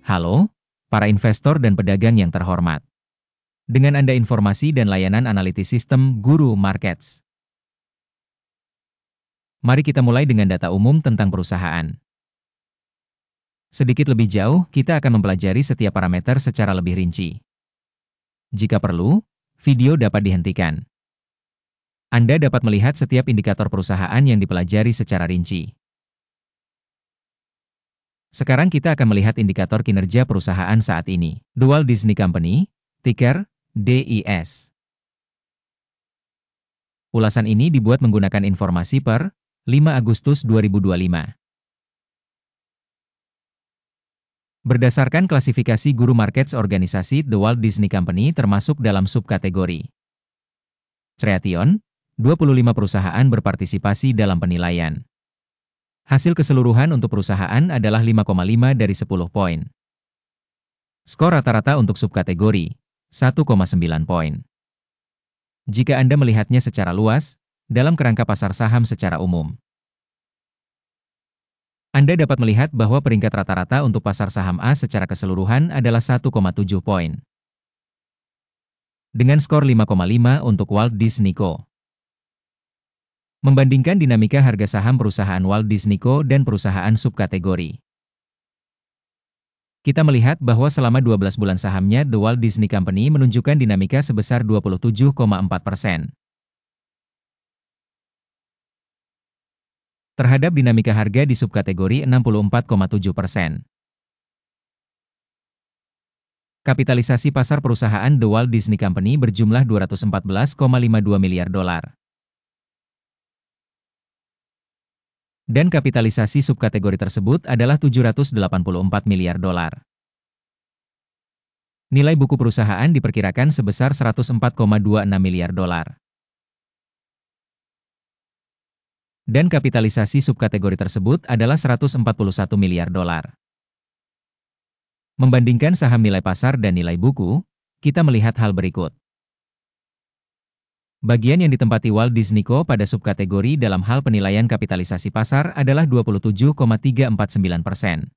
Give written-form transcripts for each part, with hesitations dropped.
Halo, para investor dan pedagang yang terhormat. Dengan Anda informasi dan layanan analitis sistem Guru Markets. Mari kita mulai dengan data umum tentang perusahaan. Sedikit lebih jauh, kita akan mempelajari setiap parameter secara lebih rinci. Jika perlu, video dapat dihentikan. Anda dapat melihat setiap indikator perusahaan yang dipelajari secara rinci. Sekarang kita akan melihat indikator kinerja perusahaan saat ini. The Walt Disney Company, ticker DIS. Ulasan ini dibuat menggunakan informasi per 5 Agustus 2025. Berdasarkan klasifikasi Guru Markets organisasi The Walt Disney Company termasuk dalam subkategori Creation, 25 perusahaan berpartisipasi dalam penilaian. Hasil keseluruhan untuk perusahaan adalah 5,5 dari 10 poin. Skor rata-rata untuk subkategori, 1,9 poin. Jika Anda melihatnya secara luas, dalam kerangka pasar saham secara umum, Anda dapat melihat bahwa peringkat rata-rata untuk pasar saham A secara keseluruhan adalah 1,7 poin. Dengan skor 5,5 untuk Walt Disney Co. Membandingkan dinamika harga saham perusahaan Walt Disney Co. dan perusahaan subkategori, kita melihat bahwa selama 12 bulan sahamnya The Walt Disney Company menunjukkan dinamika sebesar 27,4%. Terhadap dinamika harga di subkategori 64,7%. Kapitalisasi pasar perusahaan The Walt Disney Company berjumlah 214,52 miliar dolar. Dan kapitalisasi subkategori tersebut adalah 784 miliar dolar. Nilai buku perusahaan diperkirakan sebesar 104,26 miliar dolar. Dan kapitalisasi subkategori tersebut adalah 141 miliar dolar. Membandingkan saham nilai pasar dan nilai buku, kita melihat hal berikut. Bagian yang ditempati Walt Disney Co. pada subkategori dalam hal penilaian kapitalisasi pasar adalah 27,349%.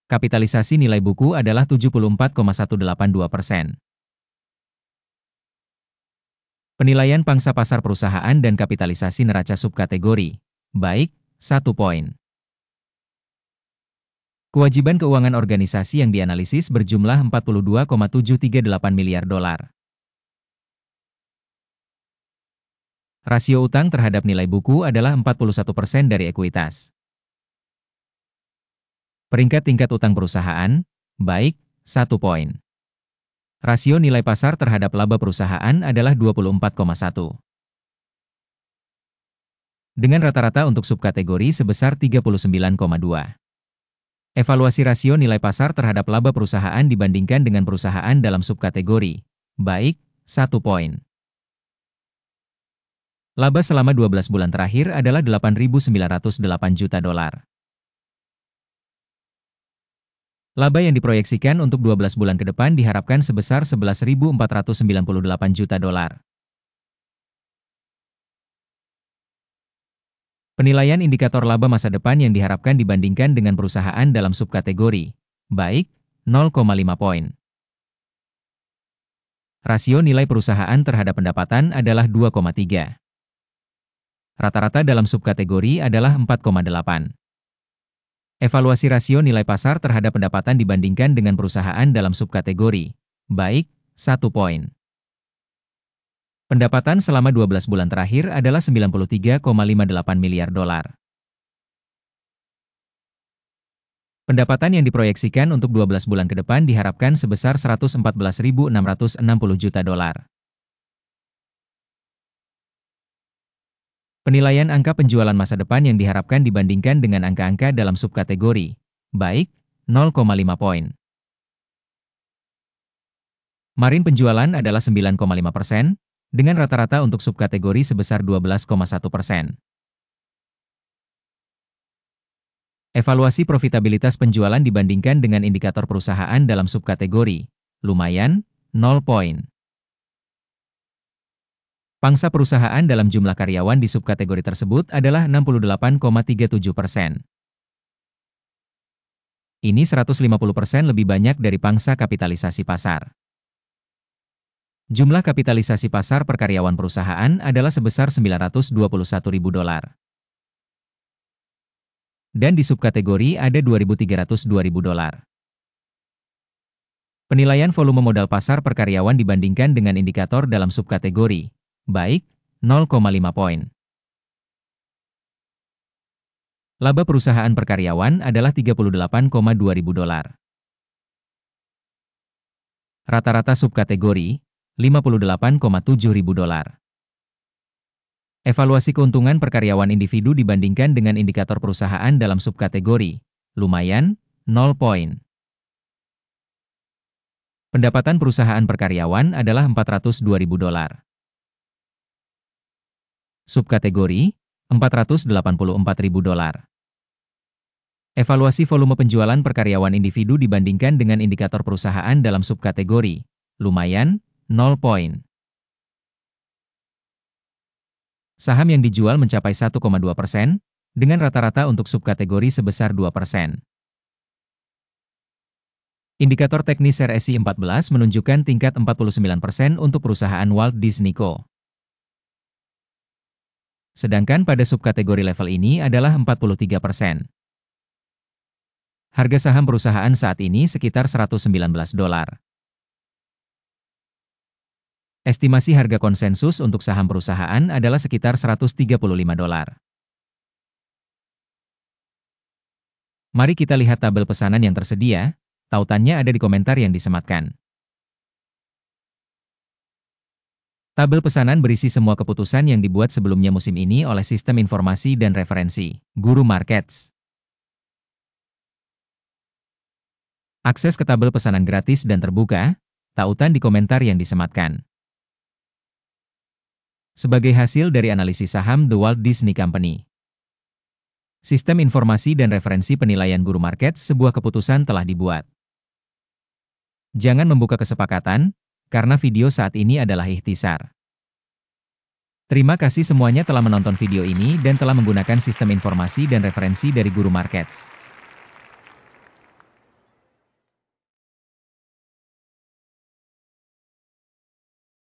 Kapitalisasi nilai buku adalah 74,182%. Penilaian pangsa pasar perusahaan dan kapitalisasi neraca subkategori, baik, 1 poin. Kewajiban keuangan organisasi yang dianalisis berjumlah 42,738 miliar dolar. Rasio utang terhadap nilai buku adalah 41% dari ekuitas. Peringkat tingkat utang perusahaan, baik, 1 poin. Rasio nilai pasar terhadap laba perusahaan adalah 24,1. Dengan rata-rata untuk subkategori sebesar 39,2. Evaluasi rasio nilai pasar terhadap laba perusahaan dibandingkan dengan perusahaan dalam subkategori, baik, 1 poin. Laba selama 12 bulan terakhir adalah 8.908 juta dolar. Laba yang diproyeksikan untuk 12 bulan ke depan diharapkan sebesar 11.498 juta dolar. Penilaian indikator laba masa depan yang diharapkan dibandingkan dengan perusahaan dalam subkategori, baik, 0,5 poin. Rasio nilai perusahaan terhadap pendapatan adalah 2,3. Rata-rata dalam subkategori adalah 4,8. Evaluasi rasio nilai pasar terhadap pendapatan dibandingkan dengan perusahaan dalam subkategori, baik, 1 poin. Pendapatan selama 12 bulan terakhir adalah 93,58 miliar dolar. Pendapatan yang diproyeksikan untuk 12 bulan ke depan diharapkan sebesar 114.660 juta dolar. Penilaian angka penjualan masa depan yang diharapkan dibandingkan dengan angka-angka dalam subkategori, baik, 0,5 poin. Margin penjualan adalah 9,5%, dengan rata-rata untuk subkategori sebesar 12,1%. Evaluasi profitabilitas penjualan dibandingkan dengan indikator perusahaan dalam subkategori, lumayan, 0 poin. Pangsa perusahaan dalam jumlah karyawan di subkategori tersebut adalah 68,37%. Ini 150% lebih banyak dari pangsa kapitalisasi pasar. Jumlah kapitalisasi pasar per karyawan perusahaan adalah sebesar $921.000. Dan di subkategori ada $2.302.000. Penilaian volume modal pasar per karyawan dibandingkan dengan indikator dalam subkategori, baik, 0,5 poin. Laba perusahaan per karyawan adalah $38,2 ribu. Rata-rata subkategori, $58,7 ribu. Evaluasi keuntungan per karyawan individu dibandingkan dengan indikator perusahaan dalam subkategori, lumayan, 0 poin. Pendapatan perusahaan per karyawan adalah $402 ribu. Subkategori, $484 ribu. Evaluasi volume penjualan per karyawan individu dibandingkan dengan indikator perusahaan dalam subkategori, lumayan, 0 poin. Saham yang dijual mencapai 1,2%, dengan rata-rata untuk subkategori sebesar 2%. Indikator teknis RSI 14 menunjukkan tingkat 49% untuk perusahaan Walt Disney Co. Sedangkan pada subkategori level ini adalah 43%. Harga saham perusahaan saat ini sekitar $119. Estimasi harga konsensus untuk saham perusahaan adalah sekitar $135. Mari kita lihat tabel pesanan yang tersedia. Tautannya ada di komentar yang disematkan. Tabel pesanan berisi semua keputusan yang dibuat sebelumnya musim ini oleh Sistem Informasi dan Referensi, Guru Markets. Akses ke tabel pesanan gratis dan terbuka, tautan di komentar yang disematkan. Sebagai hasil dari analisis saham The Walt Disney Company. Sistem Informasi dan Referensi Penilaian Guru Markets, sebuah keputusan telah dibuat. Jangan membuka kesepakatan, karena video saat ini adalah ikhtisar. Terima kasih semuanya telah menonton video ini dan telah menggunakan sistem informasi dan referensi dari Guru Markets.